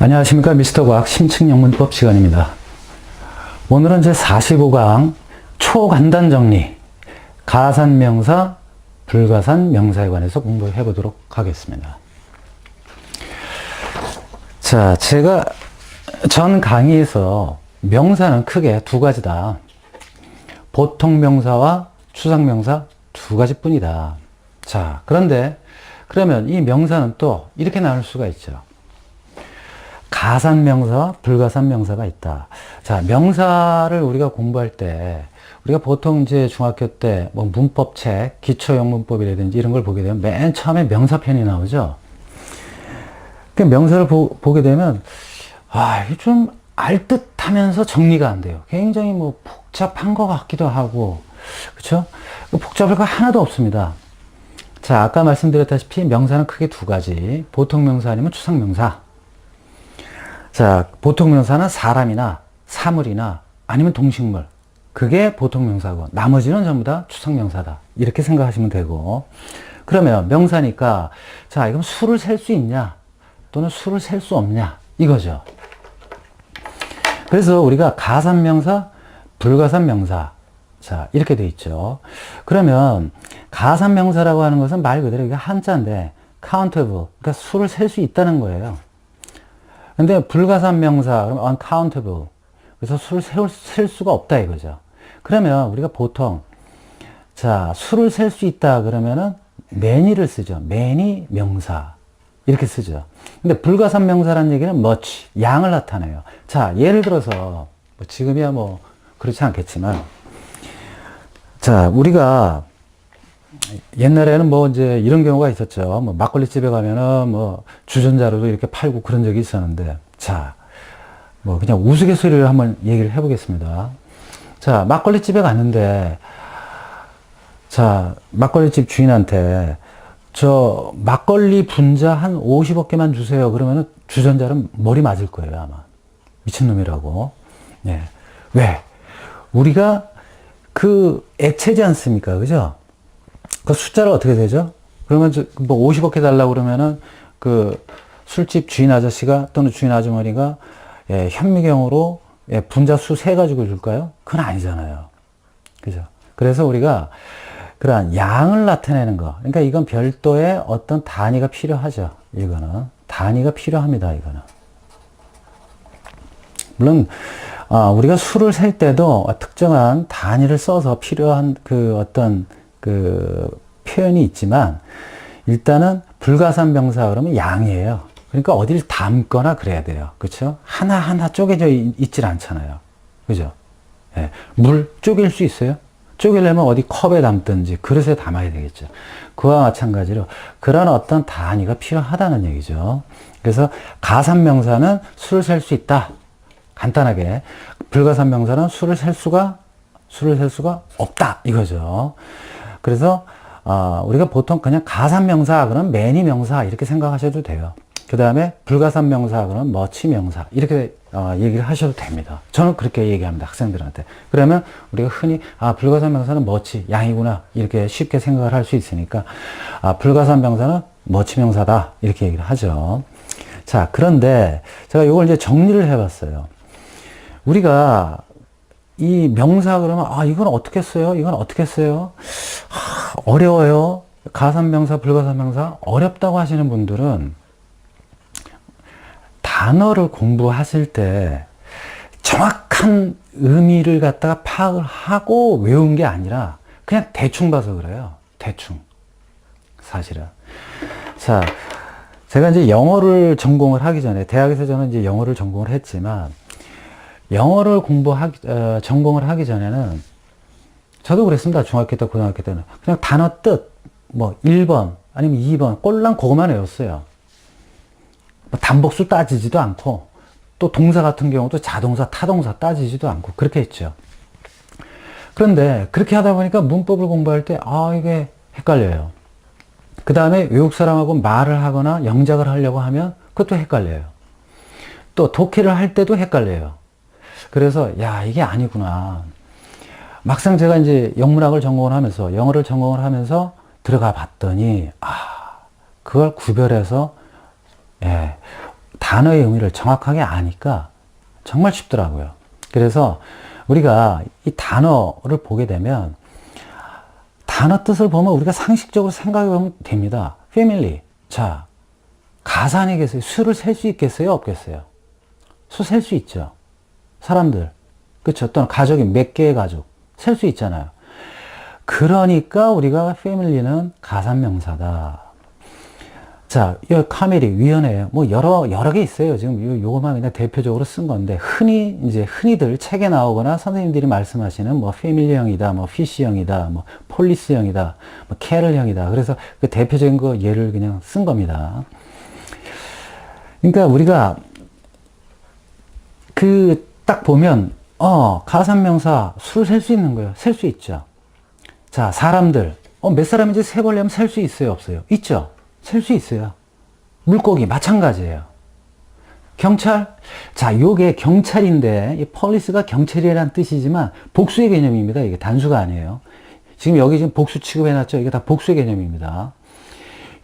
안녕하십니까. 미스터 과학 심층영문법 시간입니다. 오늘은 제 45강 초간단 정리, 가산명사, 불가산명사에 관해서 공부해 보도록 하겠습니다. 자, 제가 전 강의에서 명사는 크게 두 가지다. 보통명사와 추상명사 두 가지뿐이다. 자, 그러면 이 명사는 또 이렇게 나눌 수가 있죠. 가산명사와 불가산명사가 있다. 자, 명사를 우리가 공부할 때, 우리가 보통 이제 중학교 때 뭐 문법책, 기초영문법이라든지 이런 걸 보게 되면 맨 처음에 명사편이 나오죠. 그 명사를 보게 되면, 이게 좀 알듯하면서 정리가 안 돼요. 굉장히 뭐 복잡한 것 같기도 하고, 그쵸? 복잡할 거 하나도 없습니다. 자, 아까 말씀드렸다시피 명사는 크게 두 가지. 보통명사 아니면 추상명사. 자, 보통명사는 사람이나 사물이나 아니면 동식물. 그게 보통명사고, 나머지는 전부 다 추상명사다. 이렇게 생각하시면 되고. 그러면 명사니까, 자, 이건 수를 셀 수 있냐? 또는 수를 셀 수 없냐? 이거죠. 그래서 우리가 가산명사, 불가산명사. 자, 이렇게 돼 있죠. 그러면 가산명사라고 하는 것은 말 그대로 이게 한자인데, countable. 그러니까 수를 셀 수 있다는 거예요. 근데 불가산명사, 그러면 uncountable. 그래서 수를 셀 수가 없다 이거죠. 그러면 우리가 보통, 자, 수를 셀 수 있다 그러면은 many를 쓰죠. many 명사. 이렇게 쓰죠. 근데 불가산명사라는 얘기는 much, 양을 나타내요. 자, 예를 들어서, 뭐 지금이야 뭐, 그렇지 않겠지만, 자, 우리가 옛날에는 뭐 이제 이런 경우가 있었죠. 뭐 막걸리 집에 가면은 뭐 주전자로도 이렇게 팔고 그런 적이 있었는데, 자, 뭐 그냥 우스갯소리를 한번 얘기를 해보겠습니다. 자, 막걸리 집에 갔는데, 자, 막걸리 집 주인한테 저 막걸리 분자 한 50억 개만 주세요. 그러면은 주전자는 머리 맞을 거예요, 아마. 미친놈이라고. 예. 왜? 우리가 그 액체지 않습니까? 그죠? 그 숫자를 어떻게 되죠? 그러면 뭐 50억 해달라고 그러면은 그 술집 주인 아저씨가 또는 주인 아주머니가 현미경으로 분자 수 세 가지고 줄까요? 그건 아니잖아요. 그죠? 그래서 우리가 그러한 양을 나타내는 거. 그러니까 이건 별도의 어떤 단위가 필요하죠. 이거는. 단위가 필요합니다. 이거는. 물론, 우리가 수를 셀 때도 특정한 단위를 써서 필요한 그 어떤 그 표현이 있지만, 일단은 불가산명사 그러면 양이에요. 그러니까 어디를 담거나 그래야 돼요. 그렇죠? 하나하나 쪼개져 있질 않잖아요. 그죠? 예. 물 쪼갤 수 있어요? 쪼개려면 어디 컵에 담든지 그릇에 담아야 되겠죠. 그와 마찬가지로 그런 어떤 단위가 필요하다는 얘기죠. 그래서 가산명사는 수를 셀 수 있다. 간단하게. 불가산명사는 수를 셀 수가 없다. 이거죠. 그래서 우리가 보통 그냥 가산명사 그러면 many 명사 이렇게 생각하셔도 돼요. 그 다음에 불가산명사 그러면 much 명사 이렇게 얘기를 하셔도 됩니다. 저는 그렇게 얘기합니다. 학생들한테. 그러면 우리가 흔히 불가산명사는 much 양이구나 이렇게 쉽게 생각을 할 수 있으니까 불가산명사는 much 명사다 이렇게 얘기를 하죠. 자, 그런데 제가 이걸 이제 정리를 해봤어요. 우리가 이 명사 그러면 이건 어떻게 써요? 이건 어떻게 써요? 어려워요. 가산명사, 불가산명사 어렵다고 하시는 분들은 단어를 공부하실 때 정확한 의미를 갖다가 파악을 하고 외운 게 아니라 그냥 대충 봐서 그래요. 대충. 사실은. 자, 제가 이제 영어를 전공을 하기 전에, 대학에서 저는 이제 영어를 전공을 했지만, 영어를 전공을 하기 전에는, 저도 그랬습니다. 중학교 때, 고등학교 때는. 그냥 단어 뜻, 뭐, 1번, 아니면 2번, 꼴랑 그거만 외웠어요. 단복수 따지지도 않고, 또 동사 같은 경우도 자동사, 타동사 따지지도 않고, 그렇게 했죠. 그런데, 그렇게 하다 보니까 문법을 공부할 때, 이게 헷갈려요. 그 다음에 외국 사람하고 말을 하거나 영작을 하려고 하면, 그것도 헷갈려요. 또 독해를 할 때도 헷갈려요. 그래서 이게 아니구나. 막상 제가 이제 영문학을 전공을 하면서 영어를 전공을 하면서 들어가 봤더니 그걸 구별해서 단어의 의미를 정확하게 아니까 정말 쉽더라고요. 그래서 우리가 이 단어를 보게 되면 단어 뜻을 보면 우리가 상식적으로 생각해 보면 됩니다. 패밀리. 자, 가사 아니겠어요? 수를 셀 수 있겠어요? 없겠어요? 수 셀 수 있죠. 사람들. 그렇죠. 또는 가족이 몇 개의 가족. 셀 수 있잖아요. 그러니까 우리가 패밀리는 가산명사다. 자, 이 카멜이 위원회예요. 뭐 여러 개 있어요. 지금 요거만 그냥 대표적으로 쓴 건데 흔히들 책에 나오거나 선생님들이 말씀하시는 뭐 패밀리형이다, 뭐 피시형이다, 뭐 폴리스형이다, 뭐 캐럴형이다. 그래서 그 대표적인 거 예를 그냥 쓴 겁니다. 그러니까 우리가 그 딱 보면 가산명사 수를 셀 수 있는 거예요. 셀 수 있죠. 자, 사람들 몇 사람인지 세보려면 셀 수 있어요, 없어요? 있죠. 셀 수 있어요. 물고기 마찬가지예요. 경찰, 자, 요게 경찰인데 이 폴리스가 경찰이라는 뜻이지만 복수의 개념입니다. 이게 단수가 아니에요. 지금 여기 지금 복수 취급해놨죠. 이게 다 복수의 개념입니다.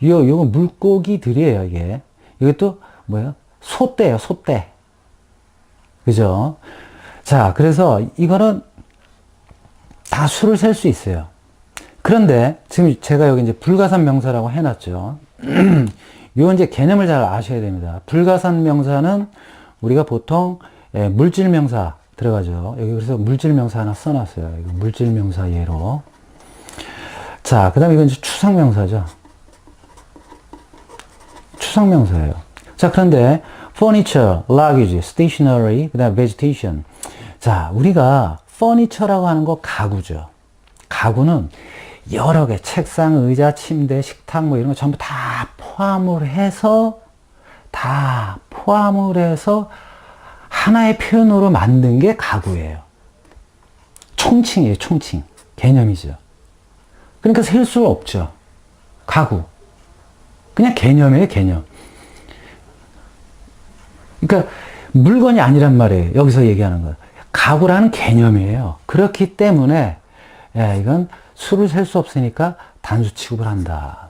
요거 물고기들이에요. 이것도 뭐예요? 소떼예요. 소떼. 그죠? 자, 그래서 이거는 다 수를 셀 수 있어요. 그런데 지금 제가 여기 이제 불가산 명사라고 해놨죠. 요 이제 개념을 잘 아셔야 됩니다. 불가산 명사는 우리가 보통 물질 명사 들어가죠. 여기 그래서 물질 명사 하나 써놨어요. 이거 물질 명사 예로. 자, 그 다음에 이건 이제 추상 명사죠. 추상 명사예요. 자, 그런데 furniture, luggage, stationery, 그 다음에 vegetation. 자, 우리가 furniture라고 하는 거 가구죠. 가구는 여러 개, 책상, 의자, 침대, 식탁 뭐 이런 거 전부 다 포함을 해서 하나의 표현으로 만든 게 가구예요. 총칭이에요, 총칭. 개념이죠. 그러니까 셀 수 없죠. 가구. 그냥 개념이에요, 개념. 그러니까 물건이 아니란 말이에요. 여기서 얘기하는 거. 가구라는 개념이에요. 그렇기 때문에 이건 수를 셀 수 없으니까 단수 취급을 한다.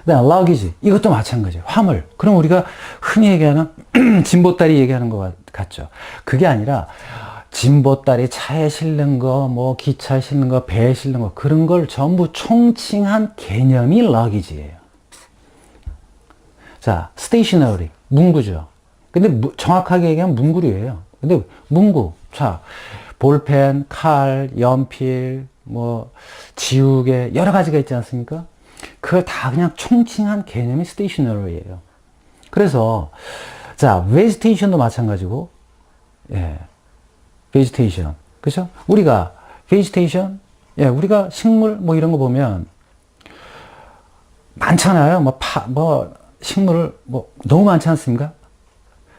그다음 luggage. 이것도 마찬가지예요. 화물. 그럼 우리가 흔히 얘기하는 짐보따리 얘기하는 것 같죠. 그게 아니라 짐보따리 차에 실는 거, 뭐 기차에 실는 거, 배에 실는 거 그런 걸 전부 총칭한 개념이 luggage예요. 자, stationery. 문구죠. 근데 정확하게 얘기하면 문구류예요. 근데 문구. 자, 볼펜, 칼, 연필, 뭐 지우개 여러 가지가 있지 않습니까? 그걸 다 그냥 총칭한 개념이 stationery예요. 그래서 자, vegetation도 마찬가지고, vegetation, 그렇죠? 우리가 vegetation, 우리가 식물 뭐 이런 거 보면 많잖아요. 식물을 너무 많지 않습니까?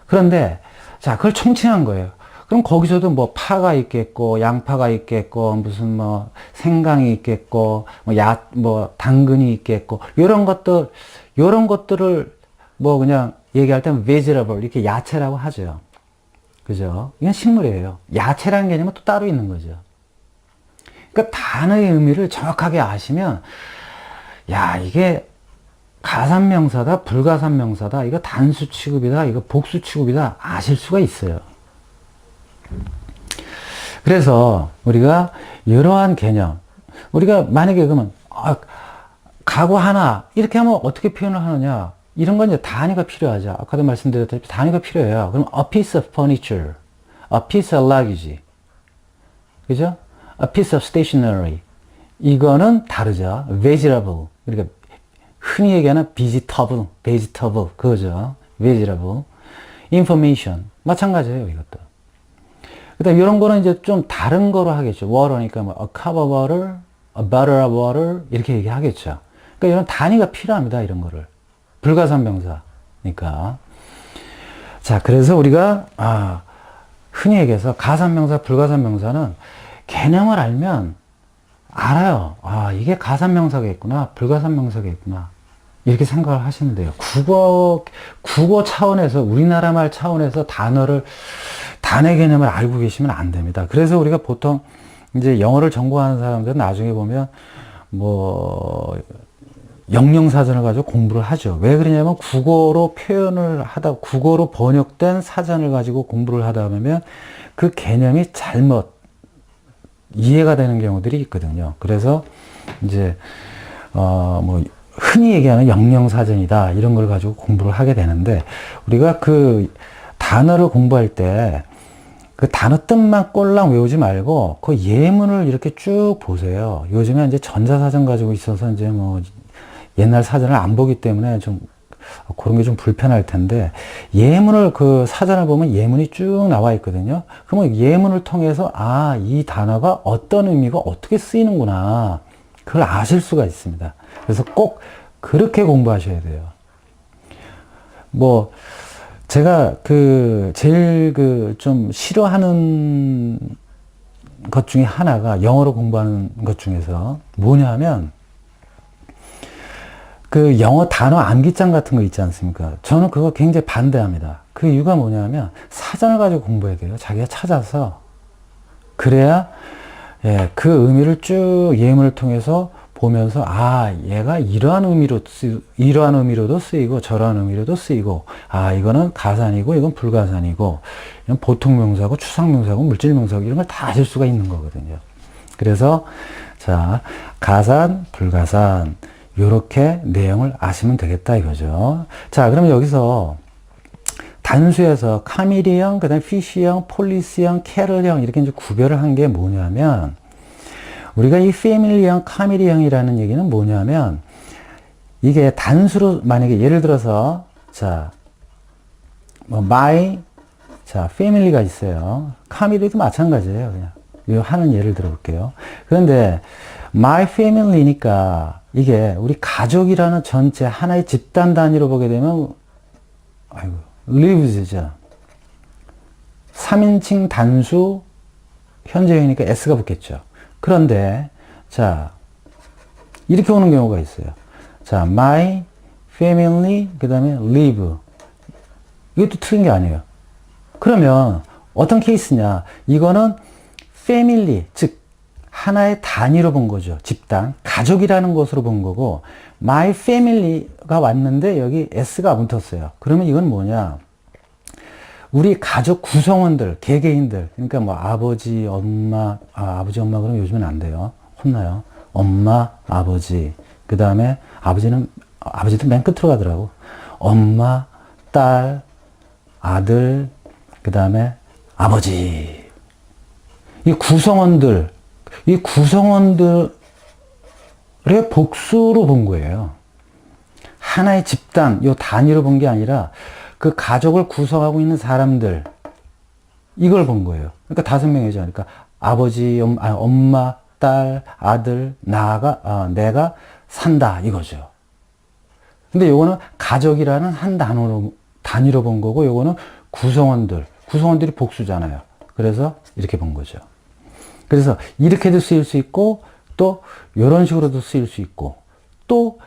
그런데 자, 그걸 총칭한 거예요. 그럼 거기서도 뭐 파가 있겠고, 양파가 있겠고, 무슨 뭐 생강이 있겠고, 당근이 있겠고, 요런 것들을 뭐 그냥 얘기할 때는 vegetable, 이렇게 야채라고 하죠. 그죠? 이건 식물이에요. 야채라는 개념은 또 따로 있는 거죠. 그러니까 단어의 의미를 정확하게 아시면, 이게 가산명사다, 불가산명사다, 이거 단수 취급이다, 이거 복수 취급이다, 아실 수가 있어요. 그래서 우리가 이러한 개념, 우리가 만약에 그러면 가구 하나 이렇게 하면 어떻게 표현을 하느냐, 이런 건 이제 단위가 필요하죠. 아까도 말씀드렸다시피 단위가 필요해요. 그럼 a piece of furniture, a piece of luggage, 그죠? a piece of stationery, 이거는 다르죠. vegetable, 그러니까 흔히 얘기하는 vegetable, 그거죠. vegetable, information, 마찬가지예요, 이것도. 그 다음 이런 거는 이제 좀 다른 거로 하겠죠. water니까 뭐 a cup of water, a bottle of water 이렇게 얘기하겠죠. 그러니까 이런 단위가 필요합니다. 이런 거를. 불가산명사니까. 자, 그래서 우리가 흔히 얘기해서 가산명사, 불가산명사는 개념을 알면 알아요. 이게 가산명사가 있구나, 불가산명사가 있구나. 이렇게 생각을 하시면 돼요. 국어 차원에서, 우리나라 말 차원에서 단어의 개념을 알고 계시면 안 됩니다. 그래서 우리가 보통 이제 영어를 전공하는 사람들은 나중에 보면 영영사전을 가지고 공부를 하죠. 왜 그러냐면 국어로 표현을 하다, 국어로 번역된 사전을 가지고 공부를 하다 보면 그 개념이 잘못 이해가 되는 경우들이 있거든요. 그래서 이제 뭐 흔히 얘기하는 영영사전이다 이런 걸 가지고 공부를 하게 되는데, 우리가 그 단어를 공부할 때 그 단어 뜻만 꼴랑 외우지 말고 그 예문을 이렇게 쭉 보세요. 요즘에 이제 전자사전 가지고 있어서 이제 뭐 옛날 사전을 안 보기 때문에 좀 그런 게 좀 불편할 텐데, 예문을 그 사전을 보면 예문이 쭉 나와 있거든요. 그러면 예문을 통해서 이 단어가 어떤 의미가 어떻게 쓰이는구나 그걸 아실 수가 있습니다. 그래서 꼭 그렇게 공부하셔야 돼요. 뭐 제가 제일 좀 싫어하는 것 중에 하나가, 영어로 공부하는 것 중에서 뭐냐면 그 영어 단어 암기장 같은 거 있지 않습니까? 저는 그거 굉장히 반대합니다. 그 이유가 뭐냐면 사전을 가지고 공부해야 돼요. 자기가 찾아서. 그래야 그 의미를 쭉 예문을 통해서 보면서 얘가 이러한 의미로도 쓰이고 저러한 의미로도 쓰이고, 이거는 가산이고 이건 불가산이고, 이건 보통명사고 추상명사고 물질명사고 이런 걸 다 아실 수가 있는 거거든요. 그래서 자, 가산, 불가산 요렇게 내용을 아시면 되겠다 이거죠. 자, 그러면 여기서 단수에서 카미리형, 그 다음에 피쉬형, 폴리스형, 캐럴형 이렇게 이제 구별을 한 게 뭐냐면, 우리가 이 패밀리형, 카미리형이라는 얘기는 뭐냐면, 이게 단수로 만약에 예를 들어서 자, 뭐 my 패밀리가 있어요. 카미리도 마찬가지예요. 그냥 이 하는 예를 들어볼게요. 그런데 my family니까 이게 우리 가족이라는 전체 하나의 집단 단위로 보게 되면 lives죠. 3인칭 단수 현재형이니까 s가 붙겠죠. 그런데 자, 이렇게 오는 경우가 있어요. 자, my family 그 다음에 live, 이것도 틀린 게 아니에요. 그러면 어떤 케이스냐, 이거는 family, 즉 하나의 단위로 본 거죠. 집단, 가족이라는 것으로 본 거고, my family가 왔는데 여기 s가 붙었어요. 그러면 이건 뭐냐, 우리 가족 구성원들, 개개인들, 그러니까 뭐 아버지, 엄마, 아버지, 엄마 그러면 요즘엔 안 돼요. 혼나요. 엄마, 아버지, 그 다음에 아버지도 맨 끝으로 가더라고. 엄마, 딸, 아들, 그 다음에 아버지. 이 구성원들의 복수로 본 거예요. 하나의 집단, 요 단위로 본 게 아니라 그 가족을 구성하고 있는 사람들, 이걸 본 거예요. 그러니까 5명이죠. 그러니까 아버지, 엄마, 딸, 아들, 내가 산다 이거죠. 근데 요거는 가족이라는 한 단위로 본 거고, 요거는 구성원들이 복수잖아요. 그래서 이렇게 본 거죠. 그래서 이렇게도 쓰일 수 있고, 또 이런 식으로도 쓰일 수 있고, 또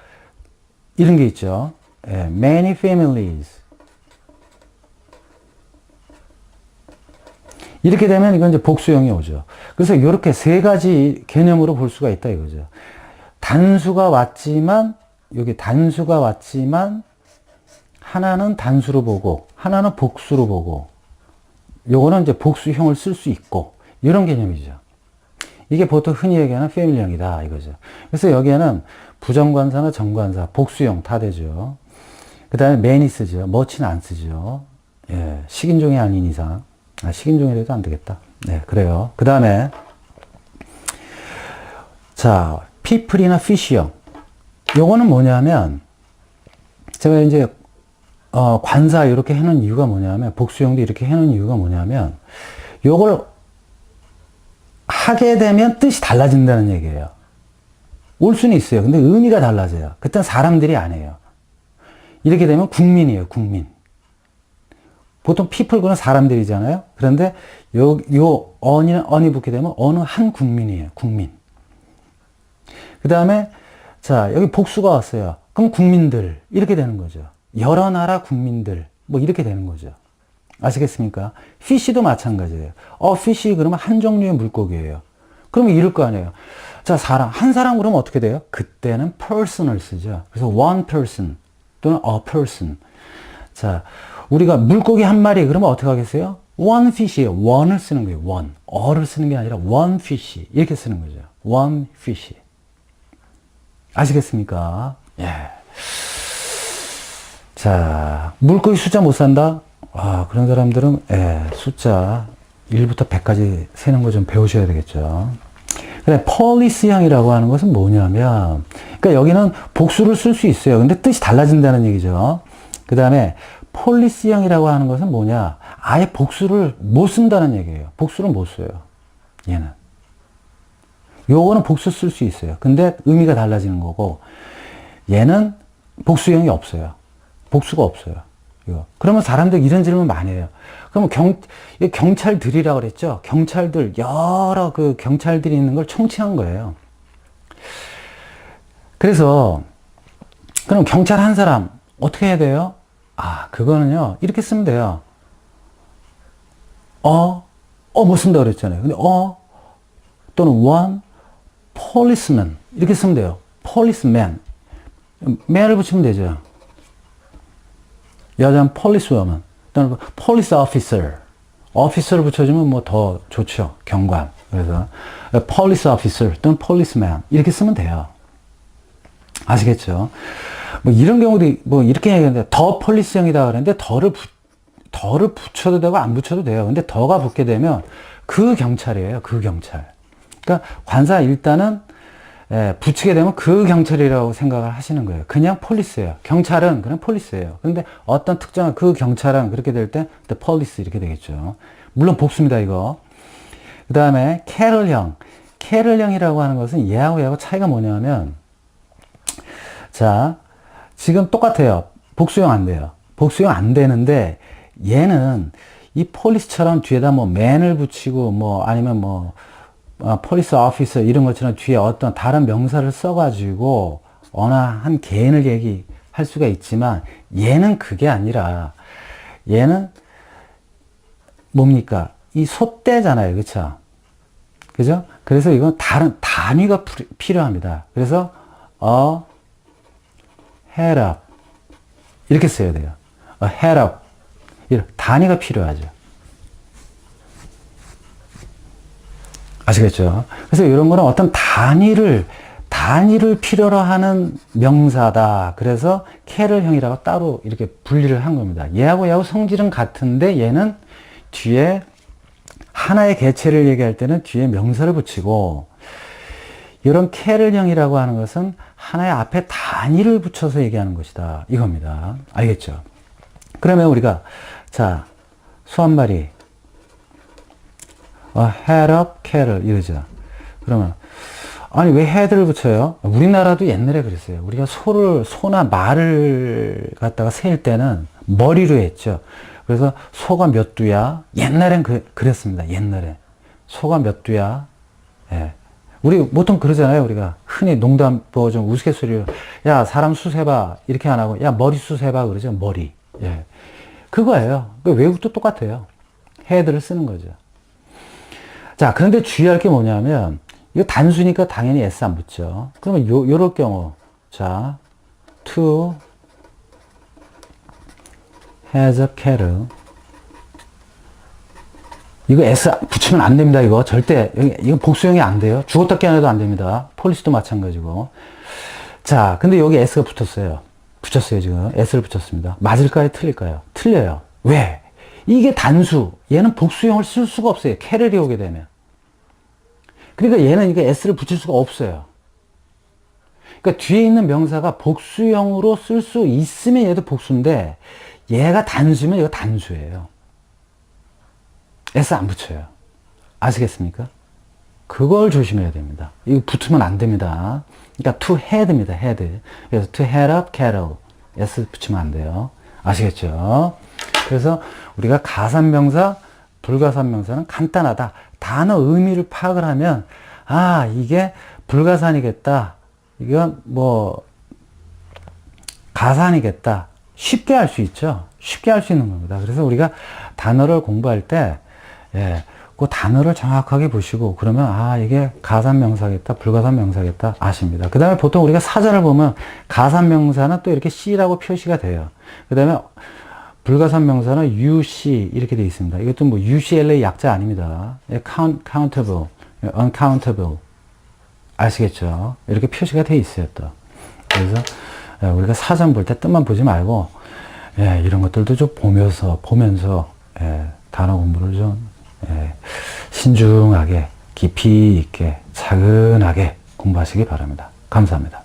이런 게 있죠. Many families. 이렇게 되면 이건 이제 복수형이 오죠. 그래서 이렇게 세 가지 개념으로 볼 수가 있다 이거죠. 단수가 왔지만, 하나는 단수로 보고, 하나는 복수로 보고, 요거는 이제 복수형을 쓸 수 있고, 이런 개념이죠. 이게 보통 흔히 얘기하는 패밀리형이다 이거죠. 그래서 여기에는 부정관사나 정관사, 복수형 다 되죠. 그 다음에 many 쓰죠. much는 안 쓰죠. 식인종이 아닌 이상. 식인종이라도 안 되겠다. 네, 그래요. 그 다음에, 자, people이나 fish형. 요거는 뭐냐면, 제가 이제, 관사 이렇게 해놓은 이유가 뭐냐면, 복수형도 이렇게 해놓은 이유가 뭐냐면, 요걸 하게 되면 뜻이 달라진다는 얘기예요. 올 수는 있어요. 근데 의미가 달라져요. 그땐 사람들이 아니에요. 이렇게 되면 국민이에요, 국민. 보통 people 그는 사람들이잖아요. 그런데 요 언이 붙게 되면 어느 한 국민이에요. 국민. 그 다음에 자, 여기 복수가 왔어요. 그럼 국민들 이렇게 되는 거죠. 여러 나라 국민들 뭐 이렇게 되는 거죠. 아시겠습니까? fish도 마찬가지예요. fish 그러면 한 종류의 물고기예요. 그러면 이럴 거 아니에요. 자, 한 사람 그러면 어떻게 돼요? 그때는 person을 쓰죠. 그래서 one person 또는 a person. 자, 우리가 물고기 한 마리 그러면 어떻게 하겠어요? one fish예요. one을 쓰는 거예요. one. 어를 쓰는 게 아니라 one fish. 이렇게 쓰는 거죠. one fish. 아시겠습니까? 예. 자, 물고기 숫자 못 산다? 아, 그런 사람들은, 예, 숫자 1부터 100까지 세는 거 좀 배우셔야 되겠죠. 그래, 폴리스형이라고 하는 것은 뭐냐면, 그러니까 여기는 복수를 쓸 수 있어요. 근데 뜻이 달라진다는 얘기죠. 그 다음에, 폴리스형이라고 하는 것은 뭐냐? 아예 복수를 못 쓴다는 얘기예요. 복수를 못 써요. 얘는. 요거는 복수 쓸 수 있어요. 근데 의미가 달라지는 거고, 얘는 복수형이 없어요. 복수가 없어요. 이거. 그러면 사람들 이런 질문 많이 해요. 그러면 경찰들이라고 그랬죠? 경찰들, 여러 그 경찰들이 있는 걸 총칭한 거예요. 그래서, 그럼 경찰 한 사람, 어떻게 해야 돼요? 아, 그거는요, 이렇게 쓰면 돼요. 뭐 쓴다 그랬잖아요. 근데 또는 one policeman. 이렇게 쓰면 돼요. policeman. man을 붙이면 되죠. 여자는 policewoman. 또는 police officer. officer를 붙여주면 뭐 더 좋죠. 경관. 그래서 police officer 또는 policeman. 이렇게 쓰면 돼요. 아시겠죠? 뭐 이런 경우도 뭐 이렇게 얘기하는데 더 폴리스형이다 그랬는데 더를 붙여도 되고 안 붙여도 돼요. 근데 더가 붙게 되면 그 경찰이에요. 그 경찰. 그러니까 관사 일단은 붙이게 되면 그 경찰이라고 생각을 하시는 거예요. 그냥 폴리스예요. 경찰은 그냥 폴리스예요. 그런데 어떤 특정한 그 경찰은 그렇게 될 때 the police 이렇게 되겠죠. 물론 복수입니다, 이거. 그 다음에 캐럴형. 캐럴형이라고 하는 것은 얘하고 차이가 뭐냐면 자, 지금 똑같아요. 복수형 안 돼요. 복수형 안 되는데 얘는 이 폴리스처럼 뒤에다 뭐 man을 붙이고 뭐 아니면 뭐 폴리스 오피서 이런 것처럼 뒤에 어떤 다른 명사를 써가지고 어느 한 개인을 얘기할 수가 있지만 얘는 그게 아니라 얘는 뭡니까? 이 소떼잖아요. 그쵸? 그죠? 그래서 이건 다른 단위가 필요합니다. 그래서 head up 이렇게 써야 돼요. head up 이런 단위가 필요하죠. 아시겠죠? 그래서 이런 거는 어떤 단위를 필요로 하는 명사다. 그래서 캐럴형이라고 따로 이렇게 분리를 한 겁니다. 얘하고 성질은 같은데 얘는 뒤에 하나의 개체를 얘기할 때는 뒤에 명사를 붙이고 이런 캐럴형이라고 하는 것은 하나의 앞에 단위를 붙여서 얘기하는 것이다. 이겁니다. 알겠죠? 그러면 우리가 자, 소 한 마리 head up cattle 이러죠. 그러면 아니 왜 head를 붙여요? 우리나라도 옛날에 그랬어요. 우리가 소나 말을 갖다가 세일 때는 머리로 했죠. 그래서 소가 몇 두야? 옛날엔 그랬습니다. 옛날에 소가 몇 두야? 예. 우리 보통 그러잖아요. 우리가 흔히 농담 좀 우스갯소리로 야 사람 수 세봐 이렇게 안 하고 야 머리 수 세봐 그러죠. 머리. 예. 그거예요. 외국도 똑같아요. head를 쓰는 거죠. 자, 그런데 주의할 게 뭐냐면, 이거 단수니까 당연히 S 안 붙죠. 그러면 요럴 경우, 자, to has a cattle. 이거 S 붙이면 안 됩니다, 이거. 절대. 이거 복수형이 안 돼요. 죽었다 깨어나도 안 됩니다. 폴리스도 마찬가지고. 자, 근데 여기 S가 붙었어요. 붙였어요, 지금. S를 붙였습니다. 맞을까요? 틀릴까요? 틀려요. 왜? 이게 단수. 얘는 복수형을 쓸 수가 없어요. 캐럴이 오게 되면. 그러니까 얘는 이게 S를 붙일 수가 없어요. 그러니까 뒤에 있는 명사가 복수형으로 쓸 수 있으면 얘도 복수인데 얘가 단수면 얘가 단수예요. S 안 붙여요. 아시겠습니까? 그걸 조심해야 됩니다. 이거 붙으면 안 됩니다. 그러니까 to head입니다. head. 그래서 to head up cattle. S 붙이면 안 돼요. 아시겠죠? 그래서 우리가 가산명사, 불가산명사는 간단하다. 단어 의미를 파악을 하면 아 이게 불가산이겠다. 이건 뭐 가산이겠다. 쉽게 할 수 있죠. 쉽게 할 수 있는 겁니다. 그래서 우리가 단어를 공부할 때 그 단어를 정확하게 보시고 그러면 아 이게 가산명사겠다 불가산명사겠다 아십니다. 그 다음에 보통 우리가 사전을 보면 가산명사는 또 이렇게 C라고 표시가 돼요. 그 다음에 불가산명사는 UC 이렇게 되어 있습니다. 이것도 뭐 UCLA 약자 아닙니다. countable, uncountable 아시겠죠? 이렇게 표시가 되어 있어요 또. 그래서 우리가 사전 볼 때 뜻만 보지 말고 이런 것들도 좀 보면서 단어 공부를 좀 신중하게 깊이 있게 차근하게 공부하시기 바랍니다. 감사합니다.